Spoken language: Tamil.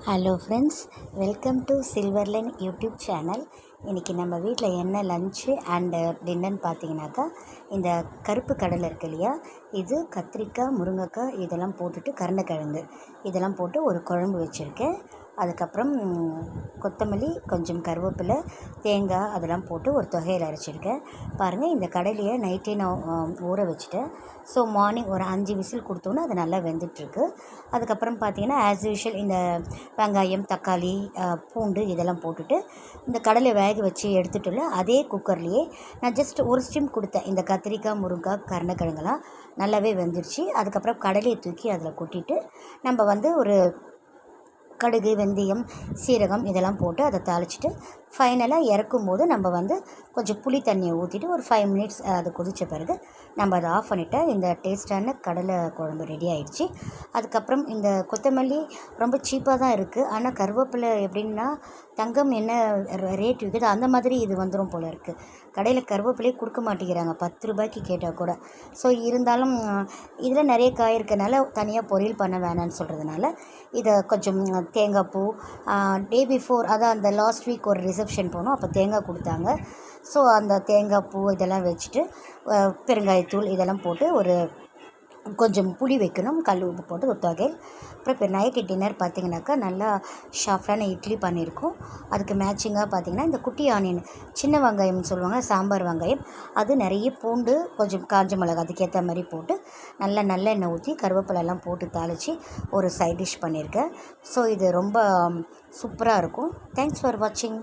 Hello friends, welcome to Silverline YouTube channel. இன்றைக்கி நம்ம வீட்டில் என்ன லன்ச்சு அண்டு டின்னர்னு பார்த்தீங்கன்னாக்கா, இந்த கருப்பு கடலை இருக்கு இல்லையா, இது கத்திரிக்காய், முருங்கைக்காய் இதெல்லாம் போட்டுட்டு கருணக்கிழங்கு இதெல்லாம் போட்டு ஒரு குழம்பு வச்சுருக்கேன். அதுக்கப்புறம் கொத்தமல்லி, கொஞ்சம் கருவேப்பிலை, தேங்காய் அதெல்லாம் போட்டு ஒரு தொகையில் அரைச்சிருக்கேன். பாருங்கள், இந்த கடலையை நைட்டே நான் ஊற வச்சுட்டேன். ஸோ மார்னிங் ஒரு 5 விசில் கொடுத்தோன்னே அது நல்லா வெந்துட்டுருக்கு. அதுக்கப்புறம் பார்த்திங்கன்னா ஆஸ் யூஷுவல் இந்த வெங்காயம், தக்காளி, பூண்டு இதெல்லாம் போட்டுட்டு இந்த கடலையை வேக வச்சு எடுத்துகிட்டுல அதே குக்கர்லேயே நான் ஜஸ்ட் ஒரு ஸ்டிம் கொடுத்தேன். இந்த கத்திரிக்காய், முருங்கைக்காய், கருணக்கிழங்கெல்லாம் நல்லாவே வெந்துருச்சு. அதுக்கப்புறம் கடலையை தூக்கி அதில் கொட்டிட்டு நம்ம ஒரு கடுகு, வெந்தயம், சீரகம் இதெல்லாம் போட்டு அதை தாளிச்சிட்டு ஃபைனலாக இறக்கும்போது நம்ம கொஞ்சம் புளி தண்ணியை ஊற்றிட்டு ஒரு 5 மினிட்ஸ் அது கொதித்த பிறகு நம்ம அதை ஆஃப் பண்ணிவிட்டு இந்த டேஸ்ட்டான கடலை குழம்பு ரெடி ஆகிடுச்சு. அதுக்கப்புறம் இந்த கொத்தமல்லி ரொம்ப சீப்பாக தான் இருக்குது. ஆனால் கருவேப்பிலை எப்படின்னா தங்கம் என்ன ரேட் விற்குது அந்த மாதிரி இது வந்துடும் போல் இருக்குது. கடையில் கருவேப்பிலையே கொடுக்க மாட்டேங்கிறாங்க 10 ரூபாய்க்கு கேட்டால் கூட. ஸோ இருந்தாலும் இதில் நிறைய காய் இருக்கனால தனியாக பொரியல் பண்ண வேணான்னு சொல்கிறதுனால இதை கொஞ்சம் தேங்காய் பூ, டே பிஃபோர் அதான் அந்த லாஸ்ட் வீக் ஒரு ரிசப்ஷன் போனோம், அப்போ தேங்காய் கொடுத்தாங்க. ஸோ அந்த தேங்காய் பூ இதெல்லாம் வச்சுட்டு பெருங்காயத்தூள் இதெல்லாம் போட்டு கொஞ்சம் புளி வைக்கணும், கல் உப்பு போட்டு ஒரு தொகையில். அப்புறம் இப்போ நைட்டு டின்னர் பார்த்திங்கனாக்கா நல்லா ஷாஃப்டான இட்லி பண்ணியிருக்கோம். அதுக்கு மேட்சிங்காக பார்த்திங்கன்னா இந்த குட்டி ஆனியன், சின்ன வெங்காயம்னு சொல்லுவாங்க, சாம்பார் வெங்காயம், அது நிறைய பூண்டு, கொஞ்சம் காஞ்ச மிளகாய் அதுக்கேற்ற மாதிரி போட்டு நல்லெண்ணெய் ஊற்றி கருவேப்பிலெல்லாம் போட்டு தாளித்து ஒரு சைட் டிஷ் பண்ணியிருக்கேன். ஸோ இது ரொம்ப சூப்பராக இருக்கும். தேங்க்ஸ் ஃபார் வாட்சிங்.